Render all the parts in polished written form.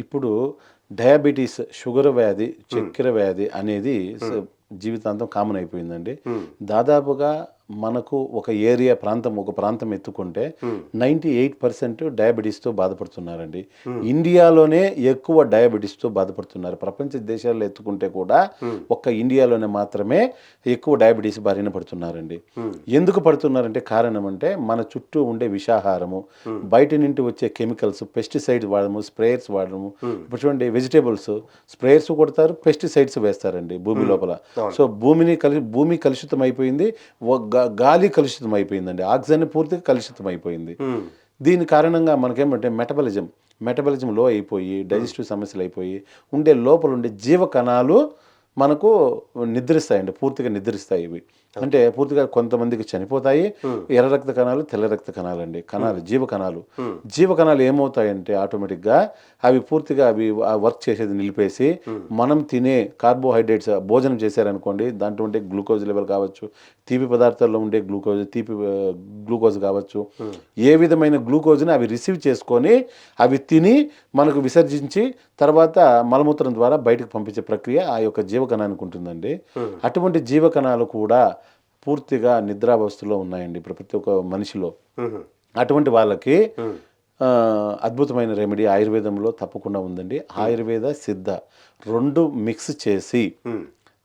ఇప్పుడు diabetes, sugar వ్యాధి, చక్కెర వ్యాధి అనేది జీవితాంతం కామన్ అయిపోయిందండి. దాదాపుగా మనకు ఒక ప్రాంతం ఎత్తుకుంటే 98% డయాబెటీస్తో బాధపడుతున్నారండి. ఇండియాలోనే ఎక్కువ డయాబెటీస్తో బాధపడుతున్నారు. ప్రపంచ దేశాల్లో ఎత్తుకుంటే కూడా ఒక్క ఇండియాలోనే మాత్రమే ఎక్కువ డయాబెటీస్ బారిన పడుతున్నారండి. ఎందుకు పడుతున్నారంటే కారణం అంటే మన చుట్టూ ఉండే విషాహారము, బయట నుండి వచ్చే కెమికల్స్, పెస్టిసైడ్స్ వాడము, స్ప్రేయర్స్ వాడము. ఇప్పుడు చూడండి, వెజిటేబుల్స్ స్ప్రేయర్స్ కొడతారు, పెస్టిసైడ్స్ వేస్తారండి భూమి లోపల. సో భూమి కలుషితం అయిపోయింది, గాలి కలుషితం అయిపోయిందండి, ఆక్సిజన్ పూర్తిగా కలుషితం అయిపోయింది. దీని కారణంగా మనకేమంటే మెటబాలిజం లో అయిపోయి, డైజెస్టివ్ సమస్యలు అయిపోయి, లోపల ఉండే జీవకణాలు మనకు నిద్రిస్తాయండి, పూర్తిగా నిద్రిస్తాయి. ఇవి అంటే పూర్తిగా కొంతమందికి చనిపోతాయి. ఎర్ర రక్త కణాలు, తెల్ల రక్త కణాలు అండి, జీవకణాలు ఏమవుతాయంటే ఆటోమేటిక్గా అవి పూర్తిగా వర్క్ చేసేది నిలిపేసి, మనం తినే కార్బోహైడ్రేట్స్ భోజనం చేశారనుకోండి, దాంట్లో ఉండే గ్లూకోజ్ లెవెల్ కావచ్చు, తీపి పదార్థాల్లో ఉండే గ్లూకోజ్ కావచ్చు, ఏ విధమైన గ్లూకోజ్ని అవి రిసీవ్ చేసుకొని అవి తిని మనకు విసర్జించి తర్వాత మలమూత్రం ద్వారా బయటకు పంపించే ప్రక్రియ ఆ యొక్క జీవకణానికి ఉంటుందండి. అటువంటి జీవకణాలు కూడా పూర్తిగా నిద్రావస్థలో ఉన్నాయండి ప్రతి ఒక్క మనిషిలో. అటువంటి వాళ్ళకి అద్భుతమైన రెమెడీ ఆయుర్వేదంలో తప్పకుండా ఉందండి. ఆయుర్వేద, సిద్ధ రెండు మిక్స్ చేసి,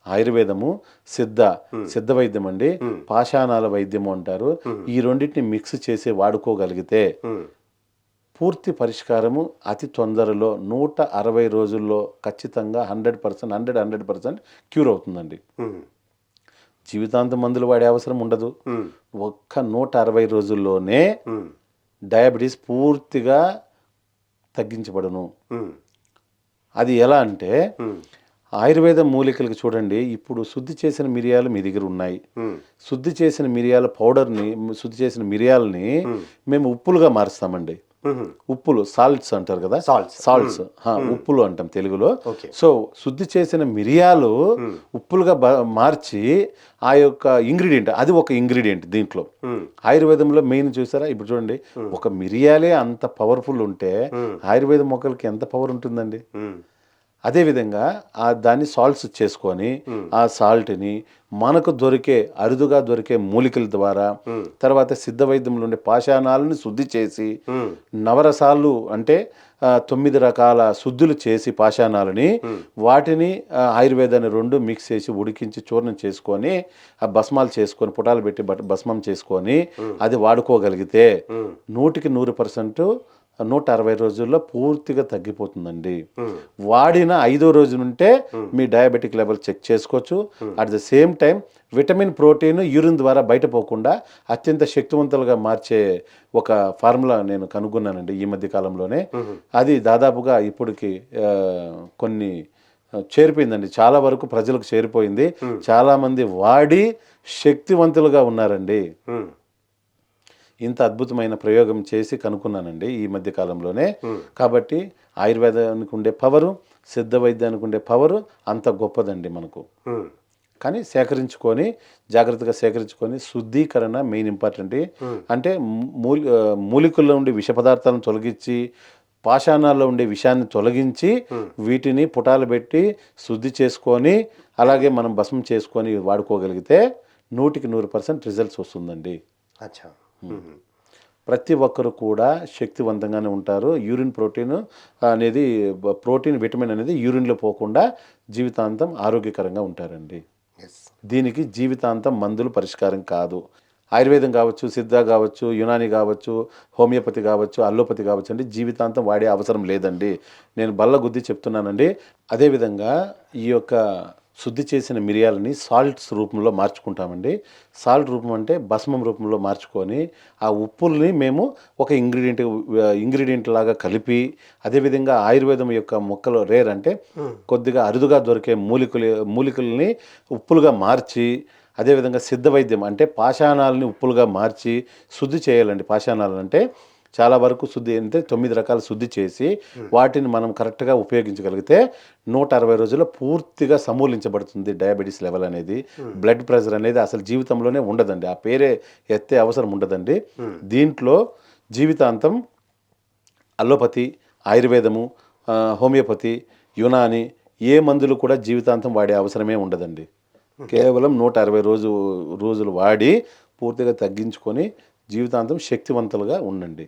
ఆయుర్వేదము, సిద్ధ వైద్యం అండి, పాషాణాల వైద్యము అంటారు, ఈ రెండింటిని మిక్స్ చేసి వాడుకోగలిగితే పూర్తి పరిష్కారము అతి తొందరలో 160 రోజుల్లో ఖచ్చితంగా 100% క్యూర్ అవుతుందండి. జీవితాంతం మందులు వాడే అవసరం ఉండదు. ఒక్క 160 రోజుల్లోనే డయాబెటీస్ పూర్తిగా తగ్గించబడును. అది ఎలా అంటే, ఆయుర్వేద మూలికలకు చూడండి, ఇప్పుడు శుద్ధి చేసిన మిరియాలు మీ దగ్గర ఉన్నాయి. శుద్ధి చేసిన మిరియాల పౌడర్ని, శుద్ధి చేసిన మిరియాలని మేము ఉప్పులుగా మారుస్తామండి. ఉప్పులు, సాల్ట్స్ అంటారు కదా, సాల్ట్స్ ఉప్పులు అంటాం తెలుగులో. సో శుద్ధి చేసిన మిరియాలు ఉప్పులుగా మార్చి ఆ యొక్క ఇంగ్రీడియంట్, అది ఒక ఇంగ్రీడియంట్ దీంట్లో. ఆయుర్వేదంలో మెయిన్ చూసారా, ఇప్పుడు చూడండి, ఒక మిరియాలే అంత పవర్ఫుల్ ఉంటే ఆయుర్వేద మొక్కలకి ఎంత పవర్ ఉంటుందండి. అదేవిధంగా దాన్ని సాల్ట్స్ చేసుకొని ఆ సాల్ట్ని మనకు అరుదుగా దొరికే మూలికల ద్వారా, తర్వాత సిద్ధ వైద్యంలో ఉండే పాషాణాలను శుద్ధి చేసి, నవరసాలు అంటే 9 రకాల శుద్ధులు చేసి పాషాణాలని, వాటిని ఆయుర్వేదాన్ని రెండు మిక్స్ చేసి ఉడికించి చూర్ణం చేసుకొని ఆ భస్మాలు చేసుకొని పుటాలు పెట్టి భస్మం చేసుకొని అది వాడుకోగలిగితే 100% 160 రోజుల్లో పూర్తిగా తగ్గిపోతుందండి. వాడిన 5వ రోజు నుంటే మీ డయాబెటిక్ లెవెల్ చెక్ చేసుకోవచ్చు. At the same time vitamin, protein urine ద్వారా బయట పోకుండా అత్యంత శక్తివంతులుగా మార్చే ఒక ఫార్ములా నేను కనుగొన్నానండి ఈ మధ్య కాలంలోనే. అది దాదాపుగా ఇప్పటికి కొన్ని చేరిపోయిందండి, చాలా వరకు ప్రజలకు చేరిపోయింది. చాలామంది వాడి శక్తివంతులుగా ఉన్నారండి. ఇంత అద్భుతమైన ప్రయోగం చేసి కనుక్కున్నానండి ఈ మధ్య కాలంలోనే. కాబట్టి ఆయుర్వేదానికి ఉండే పవరు, సిద్ధ వైద్యానికి ఉండే పవరు అంత గొప్పదండి మనకు. కానీ జాగ్రత్తగా సేకరించుకొని శుద్ధీకరణ మెయిన్ ఇంపార్టెంట్. అంటే మూలికల్లో ఉండే విష పదార్థాలను తొలగించి, పాషాణాల్లో ఉండే విషాన్ని తొలగించి, వీటిని పుటాలు పెట్టి శుద్ధి చేసుకొని, అలాగే మనం భస్మం చేసుకొని వాడుకోగలిగితే 100% రిజల్ట్స్ వస్తుందండి. ప్రతి ఒక్కరు కూడా శక్తివంతంగానే ఉంటారు. ప్రోటీన్, విటమిన్ అనేది యూరిన్లో పోకుండా జీవితాంతం ఆరోగ్యకరంగా ఉంటారండి. దీనికి జీవితాంతం మందులు పరిష్కారం కాదు. ఆయుర్వేదం కావచ్చు, సిద్ధ కావచ్చు, యునాని కావచ్చు, హోమియోపతి కావచ్చు, అల్లోపతి కావచ్చు అండి, జీవితాంతం వాడే అవసరం లేదండి. నేను బల్లగుద్ది చెప్తున్నానండి. అదేవిధంగా ఈ యొక్క శుద్ధి చేసిన మిరియాలని సాల్ట్స్ రూపంలో మార్చుకుంటామండి. సాల్ట్ రూపం అంటే భస్మం రూపంలో మార్చుకొని ఆ ఉప్పుల్ని మేము ఒక ఇంగ్రీడియంట్ లాగా కలిపి, అదేవిధంగా ఆయుర్వేదం యొక్క మొక్కలు రేర్ అంటే కొద్దిగా అరుదుగా దొరికే మూలికల్ని ఉప్పులుగా మార్చి, అదేవిధంగా సిద్ధ వైద్యం అంటే పాషాణాలని ఉప్పులుగా మార్చి శుద్ధి చేయాలండి. పాషాణాలు అంటే చాలా వరకు శుద్ధి అంటే 9 రకాల శుద్ధి చేసి వాటిని మనం కరెక్ట్గా ఉపయోగించగలిగితే 160 రోజుల్లో పూర్తిగా సమూలించబడుతుంది డయాబెటీస్ లెవెల్ అనేది. బ్లడ్ ప్రెషర్ అనేది అసలు జీవితంలోనే ఉండదండి, ఆ పేరే ఎత్తే అవసరం ఉండదండి. దీంట్లో జీవితాంతం అల్లోపతి, ఆయుర్వేదము, హోమియోపతి, యునాని ఏ మందులు కూడా జీవితాంతం వాడే అవసరమే ఉండదండి. కేవలం 160 రోజులు వాడి పూర్తిగా తగ్గించుకొని జీవితాంతం శక్తివంతులుగా ఉండండి.